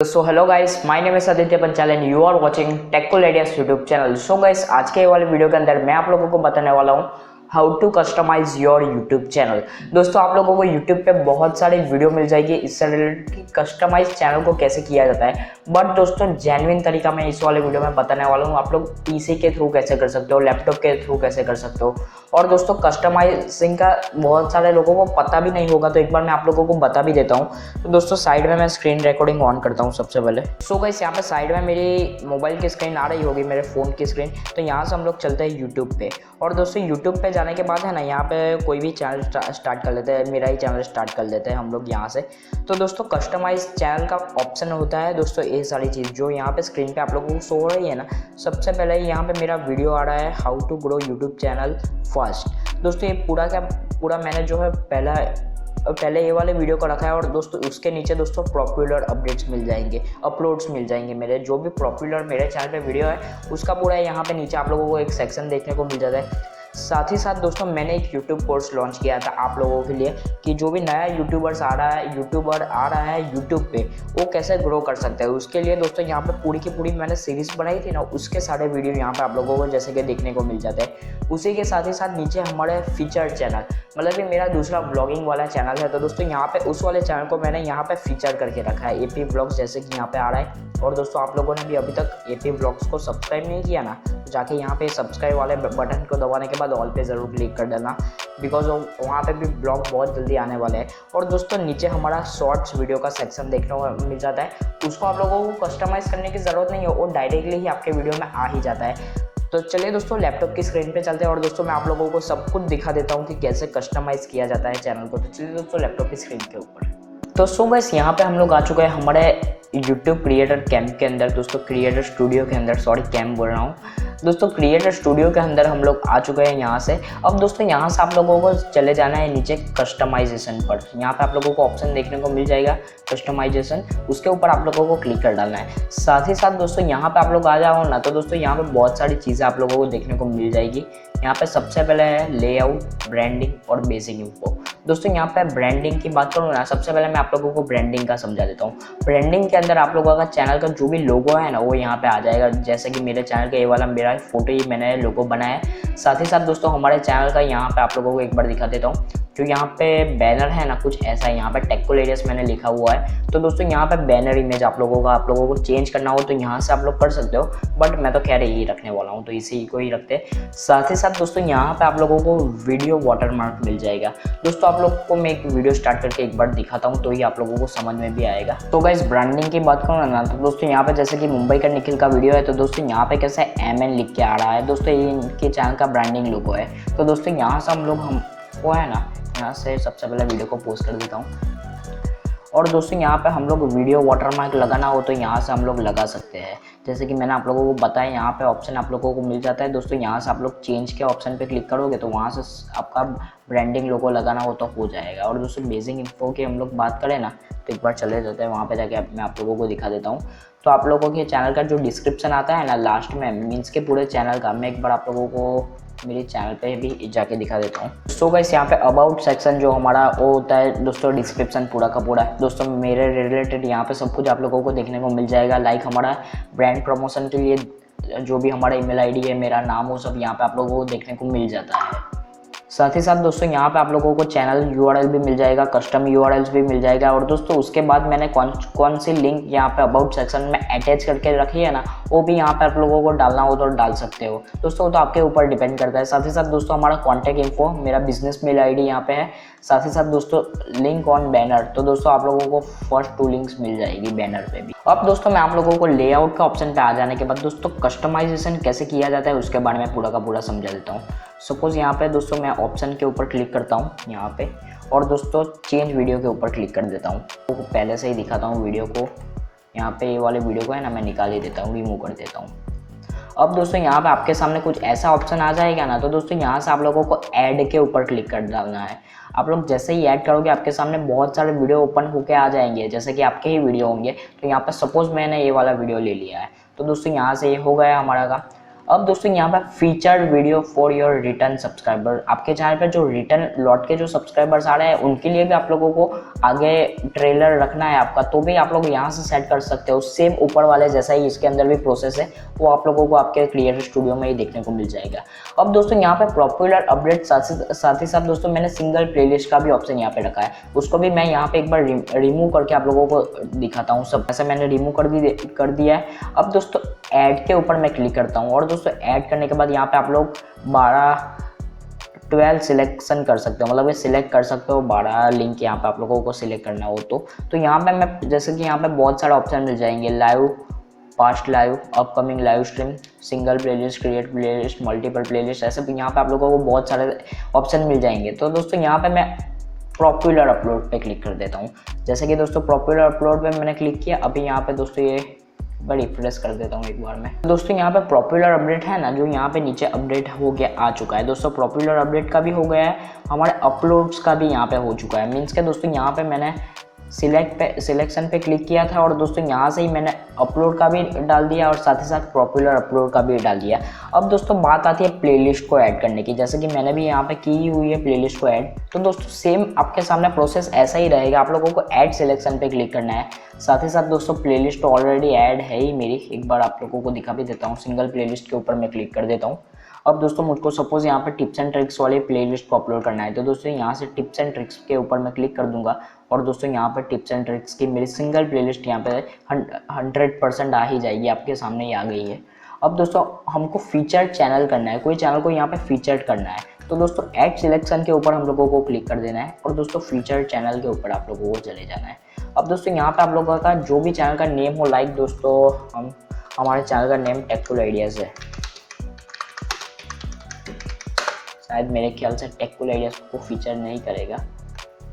So hello guys, my name is Aditya Panchal and you are watching technical ideas YouTube channel. So guys, आज के वाले video के अंदर मैं आप लोगों को बताने वाला हूँ how to customise your YouTube channel. दोस्तों, आप लोगों को यूट्यूब पे बहुत सारी वीडियो मिल जाएगी इससे रिलेटेड कि कस्टमाइज चैनल को कैसे किया जाता है। बट दोस्तों, जेन्युइन तरीका मैं इस वाले वीडियो में बताने वाला हूँ। आप लोग पीसी के थ्रू कैसे कर सकते हो, लैपटॉप के थ्रू कैसे कर सकते हो। और दोस्तों, कस्टमाइजिंग का बहुत सारे लोगों को पता भी नहीं होगा, तो एक बार मैं आप लोगों को बता भी देता हूँ। तो दोस्तों, साइड में मैं स्क्रीन रिकॉर्डिंग ऑन करता हूँ सबसे पहले। सो गाइस, यहाँ पे साइड में मेरी मोबाइल की स्क्रीन आ रही होगी, मेरे फ़ोन की स्क्रीन। तो यहाँ से हम लोग चलते हैं यूट्यूब पे। और दोस्तों, यूट्यूब पे जाने के बाद है ना, यहाँ पे कोई भी चैनल स्टार्ट कर लेते हैं। मेरा ही चैनल स्टार्ट कर लेते हैं हम लोग यहाँ से। तो दोस्तों, कस्टमाइज चैनल का ऑप्शन होता है दोस्तों, ये सारी चीज़ जो यहाँ पे स्क्रीन पे आप लोगों को शो हो रही है ना। सबसे पहले यहाँ पे मेरा वीडियो आ रहा है how to grow YouTube channel fast. दोस्तों, ये पूरा मैंने जो है पहले ये वाले वीडियो को रखा है। और दोस्तों, उसके नीचे दोस्तों पॉपुलर अपडेट्स मिल जाएंगे, अपलोड्स मिल जाएंगे। मेरे जो भी पॉपुलर मेरे चैनल पे वीडियो है उसका पूरा यहाँ पे नीचे आप लोगों को एक सेक्शन देखने को मिल जाता है। साथ ही साथ दोस्तों, मैंने एक यूट्यूब कोर्स लॉन्च किया था आप लोगों के लिए कि जो भी नया यूट्यूबर आ रहा है यूट्यूब पे, वो कैसे ग्रो कर सकते हैं। उसके लिए दोस्तों, यहाँ पे पूरी की पूरी मैंने सीरीज बनाई थी ना, उसके सारे वीडियो यहाँ पे आप लोगों को जैसे कि देखने को मिल जाते हैं। उसी के साथ ही साथ नीचे हमारे फीचर चैनल, मतलब कि मेरा दूसरा ब्लॉगिंग वाला चैनल है। तो दोस्तों, यहाँ पे उस वाले चैनल को मैंने यहाँ पे फीचर करके रखा है, एपी ब्लॉग्स, जैसे कि यहाँ पे आ रहा है। और दोस्तों, आप लोगों ने भी अभी तक एपी ब्लॉग्स को सब्सक्राइब नहीं किया ना, तो जाके यहाँ पे सब्सक्राइब वाले बटन को दबाने के बाद ऑल पे ज़रूर क्लिक कर देना, बिकॉज वहाँ पे भी ब्लॉग बहुत जल्दी आने वाले हैं। और दोस्तों, नीचे हमारा शॉर्ट्स वीडियो का सेक्शन देखने को मिल जाता है। उसको आप लोगों को कस्टमाइज़ करने की ज़रूरत नहीं है, वो डायरेक्टली ही आपके वीडियो में आ ही जाता है। तो चलिए दोस्तों, लैपटॉप की स्क्रीन पे चलते हैं और दोस्तों मैं आप लोगों को सब कुछ दिखा देता हूँ कि कैसे कस्टमाइज़ किया जाता है चैनल को। तो चलिए दोस्तों, लैपटॉप की स्क्रीन के ऊपर। तो सो गाइस, यहाँ पे हम लोग आ चुके हैं हमारे यूट्यूब क्रिएटर कैम्प के अंदर। दोस्तों, क्रिएटर स्टूडियो के अंदर, सॉरी कैम्प बोल रहा हूँ दोस्तों, क्रिएटर स्टूडियो के अंदर हम लोग आ चुके हैं यहाँ से। अब दोस्तों, यहाँ से आप लोगों को चले जाना है नीचे कस्टमाइजेशन पर। यहाँ पे आप लोगों को ऑप्शन देखने को मिल जाएगा कस्टमाइजेशन, उसके ऊपर आप लोगों को क्लिक कर डालना है। साथ ही साथ दोस्तों, यहाँ पे आप लोग आ जाओ ना, तो दोस्तों यहाँ पे बहुत सारी चीज़ें आप लोगों को देखने को मिल जाएगी। यहाँ पे सबसे पहले है लेआउट, ब्रांडिंग और बेसिक इन्फो। दोस्तों, यहाँ पे ब्रांडिंग की बात करूँ ना, सबसे पहले मैं आप लोगों को ब्रांडिंग का समझा देता हूँ। ब्रांडिंग के अंदर आप लोगों का चैनल का जो भी लोगो है ना, वो यहाँ पे आ जाएगा। जैसे कि मेरे चैनल का ये वाला मेरा फोटो ही मैंने लोगो बनाया है। साथ ही साथ दोस्तों, हमारे चैनल का यहाँ पे आप लोगों को एक बार दिखा देता हूँ। जो यहाँ पे बैनर है ना, कुछ ऐसा है, यहाँ पे टेक्निकल आइडियाज मैंने लिखा हुआ है। तो दोस्तों, यहाँ पे बैनर इमेज आप लोगों को चेंज करना हो तो यहाँ से आप लोग कर सकते हो, बट मैं तो खैर यही रखने वाला हूँ, तो इसी को ही रखते हैं। साथ ही साथ दोस्तों, यहाँ पे आप लोगों को वीडियो वाटरमार्क मिल जाएगा। दोस्तों, आप लोग को मैं एक वीडियो स्टार्ट करके एक बार दिखाता हूँ, तो ही आप लोगों को समझ में भी आएगा। तो गाइस, ब्रांडिंग की बात करूँ ना, तो दोस्तों यहाँ पे जैसे कि मुंबई का निखिल का वीडियो है, तो दोस्तों यहाँ पे कैसे MN लिख के आ रहा है। दोस्तों, ये इनके चैनल का ब्रांडिंग लोगो है। तो दोस्तों, यहाँ से वो है ना, यहाँ से सबसे पहले वीडियो को पोस्ट कर देता हूँ। और दोस्तों, यहाँ पे हम लोग वीडियो वाटरमार्क लगाना हो तो यहाँ से हम लोग लगा सकते हैं। जैसे कि मैंने आप लोगों को बताया, यहाँ पे ऑप्शन आप लोगों को मिल जाता है। दोस्तों, यहाँ से आप लोग चेंज के ऑप्शन पे क्लिक करोगे तो वहाँ से आपका ब्रांडिंग लोगो लगाना हो तो हो जाएगा। और दोस्तों, बेसिक इन्फो की हम लोग बात करें ना, तो एक बार चले जाते हैं वहाँ पे, जाके मैं आप लोगों को दिखा देता हूँ। तो आप लोगों के चैनल का जो डिस्क्रिप्शन आता है ना लास्ट में, मीन्स के पूरे चैनल का, मैं एक बार आप लोगों को मेरे चैनल पे भी जाके दिखा देता हूँ। सो गाइस, यहाँ पे अबाउट सेक्शन जो हमारा वो होता है दोस्तों, डिस्क्रिप्शन पूरा का पूरा दोस्तों मेरे रिलेटेड यहाँ पे सब कुछ आप लोगों को देखने को मिल जाएगा। लाइक हमारा ब्रांड प्रमोशन के लिए जो भी हमारा ईमेल आईडी है, मेरा नाम, वो सब यहाँ पे आप लोगों को देखने को मिल जाता है। साथ ही साथ दोस्तों, यहाँ पे आप लोगों को चैनल URL भी मिल जाएगा, कस्टम URLs भी मिल जाएगा। और दोस्तों, उसके बाद मैंने कौन सी लिंक यहाँ पे अबाउट सेक्शन में अटैच करके रखी है ना, वो भी यहाँ पे आप लोगों को डालना हो तो डाल सकते हो दोस्तों, वो तो आपके ऊपर डिपेंड करता है। साथ ही साथ दोस्तों, हमारा कॉन्टैक्ट इन्फो, मेरा बिजनेस मेल ID यहाँ पे है। साथ ही साथ दोस्तों, लिंक ऑन बैनर, तो दोस्तों आप लोगों को फर्स्ट 2 लिंक्स मिल जाएगी बैनर पे भी। अब दोस्तों, मैं आप लोगों को लेआउट का ऑप्शन पे आ जाने के बाद दोस्तों, कस्टमाइजेशन कैसे किया जाता है उसके बारे में पूरा का पूरा समझा देता हूँ। सपोज यहाँ पे दोस्तों, मैं ऑप्शन के ऊपर क्लिक करता हूँ यहाँ पे, और दोस्तों चेंज वीडियो के ऊपर क्लिक कर देता हूँ। तो पहले से ही दिखाता हूँ वीडियो को, यहाँ पे ये वाले वीडियो को है ना, मैं निकाल ही देता हूँ, रिमूव कर देता हूँ। अब दोस्तों, यहाँ पे आपके सामने कुछ ऐसा ऑप्शन आ जाएगा ना, तो दोस्तों यहाँ से आप लोगों को ऐड के ऊपर क्लिक कर डालना है। आप लोग जैसे ही ऐड करोगे, आपके सामने बहुत सारे वीडियो ओपन होके आ जाएंगे, जैसे कि आपके ही वीडियो होंगे। तो यहाँ पर सपोज मैंने ये वाला वीडियो ले लिया है, तो दोस्तों यहाँ से ये हो गया हमारा का। अब दोस्तों यहाँ पे featured video for your return subscriber, आपके चैनल पे जो रिटर्न लौट के जो सब्सक्राइबर्स आ रहे हैं उनके लिए भी आप लोगों को आगे ट्रेलर रखना है आपका, तो भी आप लोग यहाँ से सेट कर सकते हो। सेम ऊपर वाले जैसा ही इसके अंदर भी प्रोसेस है, वो आप लोगों को आपके क्रिएटर स्टूडियो में ही देखने को मिल जाएगा। अब दोस्तों यहाँ पे पॉपुलर अपडेट साथ ही साथ दोस्तों मैंने सिंगल प्लेलिस्ट का भी ऑप्शन यहाँ पे रखा है, उसको भी मैं यहाँ पे एक बार रिमूव करके आप लोगों को दिखाता हूँ। सब ऐसे मैंने रिमूव कर दिया है। अब दोस्तों ऐड के ऊपर मैं क्लिक करता हूँ और दोस्तों ऐड करने के बाद यहाँ पे आप लोग 12 सिलेक्शन कर सकते हो, मतलब ये सिलेक्ट कर सकते हो 12 लिंक यहाँ पे आप लोगों को सिलेक्ट करना हो तो यहाँ पे मैं जैसे कि यहाँ पे बहुत सारे ऑप्शन मिल जाएंगे, live, past live, upcoming live stream, single playlist, create playlist, multiple playlist, ऐसे यहाँ पे आप लोगों को बहुत सारे ऑप्शन मिल जाएंगे। तो दोस्तों यहाँ पे मैं पॉपुलर अपलोड पे क्लिक कर देता हूँ। जैसे कि दोस्तों पॉपुलर अपलोड पे मैंने क्लिक किया, अभी यहाँ पे दोस्तों ये मैं रिफ्रेश कर देता हूँ एक बार में। दोस्तों यहाँ पे पॉपुलर अपडेट है ना, जो यहाँ पे नीचे अपडेट हो गया आ चुका है दोस्तों, पॉपुलर अपडेट का भी हो गया है, हमारे अपलोड्स का भी यहाँ पे हो चुका है। मीन्स के दोस्तों यहाँ पे मैंने सिलेक्शन पे क्लिक किया था और दोस्तों यहाँ से ही मैंने अपलोड का भी डाल दिया और साथ ही साथ पॉपुलर अपलोड का भी डाल दिया। अब दोस्तों बात आती है प्लेलिस्ट को ऐड करने की, जैसे कि मैंने भी यहाँ पे की हुई है प्लेलिस्ट को ऐड। तो दोस्तों सेम आपके सामने प्रोसेस ऐसा ही रहेगा, आप लोगों को ऐड सिलेक्शन पे क्लिक करना है। साथ ही साथ दोस्तों प्लेलिस्ट तो ऑलरेडी ऐड है ही मेरी, एक बार आप लोगों को दिखा भी देता हूँ। सिंगल प्लेलिस्ट के ऊपर मैं क्लिक कर देता हूँ। अब दोस्तों मुझको सपोज यहाँ पे टिप्स एंड ट्रिक्स वाली प्लेलिस्ट को अपलोड करना है, तो दोस्तों यहाँ से टिप्स एंड ट्रिक्स के ऊपर मैं क्लिक कर दूंगा और दोस्तों यहाँ पर टिप्स एंड ट्रिक्स की मेरी सिंगल प्लेलिस्ट यहाँ पे 100% आ ही जाएगी, आपके सामने ही आ गई है। अब दोस्तों हमको फीचर्ड चैनल करना है, कोई चैनल को यहाँ पे फीचर्ड करना है, तो दोस्तों ऐड सिलेक्शन के ऊपर हम लोगों को क्लिक कर देना है और दोस्तों फीचर्ड चैनल के ऊपर आप लोगों को चले जाना है। अब दोस्तों यहाँ पे आप लोगों का जो भी चैनल का नेम हो, लाइक दोस्तों हमारे चैनल का नेम टेकफुल आइडियाज़ है, शायद मेरे ख्याल से टेकफुल आइडियाज़ को फीचर नहीं करेगा,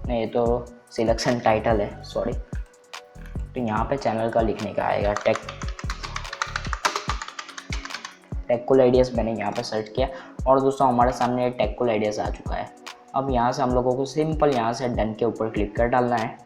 नहीं ये तो सिलेक्शन टाइटल है, सॉरी। तो यहाँ पे चैनल का लिखने का आएगा टेकफुल आइडियाज़, मैंने यहाँ पे सर्च किया और दोस्तों हमारे सामने टेकफुल आइडियाज़ आ चुका है। अब यहाँ से हम लोगों को सिंपल यहाँ से डन के ऊपर क्लिक कर डालना है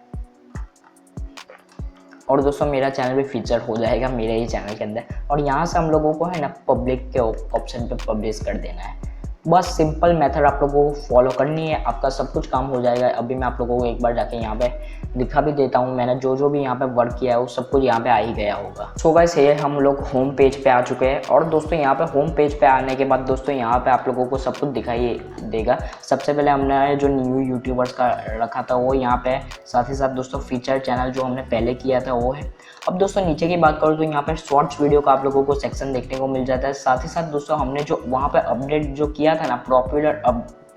और दोस्तों मेरा चैनल भी फीचर हो जाएगा मेरे ही चैनल के अंदर। और यहाँ से हम लोगों को है ना पब्लिक के ऑप्शन पे पब्लिश कर देना है। बस सिंपल मेथड आप लोगों को फॉलो करनी है, आपका सब कुछ काम हो जाएगा। अभी मैं आप लोगों को एक बार जाके यहाँ पे दिखा भी देता हूँ, मैंने जो भी यहाँ पे वर्क किया है वो सब कुछ यहाँ पे आ ही गया होगा। सो गाइस ये हम लोग होम पेज पे आ चुके हैं और दोस्तों यहाँ पे होम पेज पे आने के बाद दोस्तों यहाँ पे आप लोगों को सब कुछ दिखाई देगा। सबसे पहले हमने जो न्यू यूट्यूबर्स का रखा था वो यहाँ पे, साथ ही साथ दोस्तों फीचर चैनल जो हमने पहले किया था वो है। अब दोस्तों नीचे की बात करूँ तो यहाँ पे शॉर्ट्स वीडियो का आप लोगों को सेक्शन देखने को मिल जाता है। साथ ही साथ दोस्तों हमने जो वहाँ पे अपडेट जो किया था ना पॉपुलर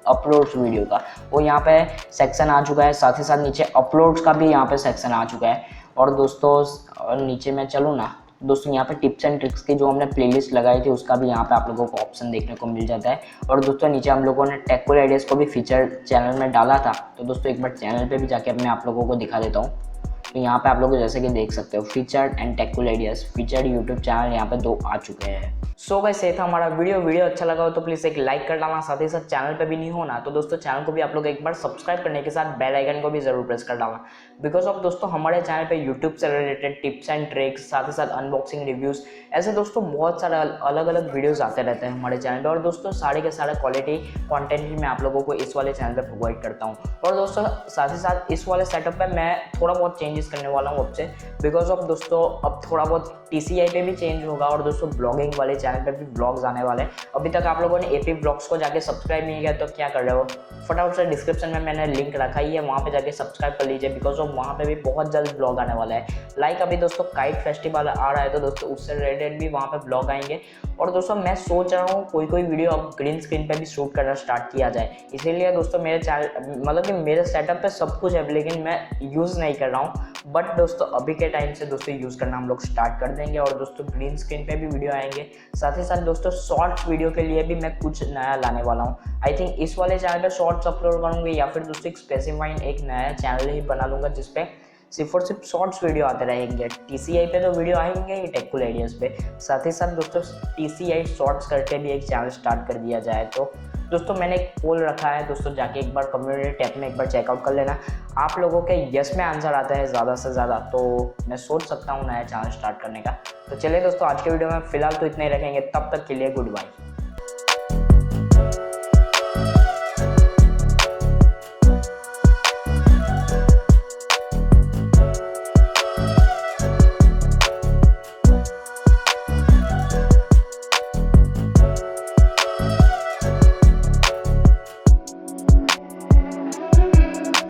अपलोड्स वीडियो का, वो यहाँ पे सेक्शन आ चुका है। साथ ही साथ नीचे अपलोड्स का भी यहाँ पे सेक्शन आ चुका है। और दोस्तों नीचे मैं चलूँ ना दोस्तों, यहाँ पे टिप्स एंड ट्रिक्स की जो हमने प्लेलिस्ट लगाई थी उसका भी यहाँ पे आप लोगों को ऑप्शन देखने को मिल जाता है। और दोस्तों नीचे हम लोगों ने टेकफुल आइडियाज़ को भी फीचर चैनल में डाला था, तो दोस्तों एक बार चैनल पे भी जाके मैं आप लोगों को दिखा देता हूँ। तो यहाँ पे आप लोग जैसे कि देख सकते हो featured and techful ideas featured YouTube channel यहाँ पे 2 आ चुके हैं। सो गाइस ये था हमारा वीडियो अच्छा लगा हो तो प्लीज़ एक लाइक कर डालना। साथ ही साथ चैनल पे भी नहीं हो ना तो दोस्तों चैनल को भी आप लोग एक बार सब्सक्राइब करने के साथ बेल आइकन को भी जरूर प्रेस कर डालना। बिकॉज ऑफ दोस्तों हमारे चैनल पे यूट्यूब से रिलेटेड टिप्स एंड ट्रिक्स, साथ ही साथ अनबॉक्सिंग रिव्यूज़, ऐसे दोस्तों बहुत सारे अलग अलग वीडियोज़ आते रहते हैं हमारे चैनल पर। और दोस्तों सारे के सारे क्वालिटी कॉन्टेंट ही मैं आप लोगों को इस वाले चैनल पर प्रोवाइड करता हूँ। और दोस्तों साथ ही साथ इस वाले सेटअप पर मैं थोड़ा बहुत चेंजेस करने वाला हूँ आपसे, बिकॉज ऑफ दोस्तों अब थोड़ा बहुत TCI पे भी चेंज होगा और दोस्तों ब्लॉगिंग वाले चैनल पे भी ब्लॉग्स आने वाले हैं। अभी तक आप लोगों ने AP ब्लॉग्स को जाके सब्सक्राइब नहीं किया तो क्या कर रहे हो, फटाफट से डिस्क्रिप्शन में मैंने लिंक रखा ही है, वहाँ पे जाके सब्सक्राइब कर लीजिए। बिकॉज ऑफ वहाँ पे भी बहुत जल्द ब्लॉग आने वाला है। लाइक अभी दोस्तों काइट फेस्टिवल आ रहा है तो दोस्तों उससे रिलेटेड भी वहाँ पे ब्लॉग आएंगे। और दोस्तों मैं सोच रहा हूँ कोई वीडियो अब ग्रीन स्क्रीन पे भी शूट करना स्टार्ट किया जाए। इसीलिए दोस्तों मेरे चैनल मतलब कि मेरे सेटअप पे सब कुछ है लेकिन मैं यूज़ नहीं कर रहा हूँ, बट दोस्तों अभी के टाइम से दोस्तों यूज़ करना हम लोग स्टार्ट कर देंगे। और दोस्तों ग्रीन स्क्रीन पे भी वीडियो आएंगे। साथ ही साथ दोस्तों शॉर्ट्स वीडियो के लिए भी मैं कुछ नया लाने वाला हूँ। आई थिंक इस वाले चैनल पे शॉर्ट्स अपलोड करूँगी या फिर दोस्तों एक स्पेसिफाइड एक नया चैनल ही बना लूँगा जिसपे सिर्फ और सिर्फ शॉर्ट्स वीडियो आते रहेंगे। TCI पे तो वीडियो आएंगे ही टेकफुल आइडियाज़ पे। साथ ही साथ दोस्तों TCI शॉर्ट्स करके भी एक चैनल स्टार्ट कर दिया जाए तो दोस्तों मैंने एक पोल रखा है दोस्तों, जाके एक बार कम्युनिटी टैब में एक बार चेकआउट कर लेना। आप लोगों के यस में आंसर आता है ज़्यादा से ज़्यादा तो मैं सोच सकता हूँ नया चैनल स्टार्ट करने का। तो चलिए दोस्तों आज के वीडियो में फिलहाल तो इतने ही रखेंगे, तब तक के लिए गुड बाय।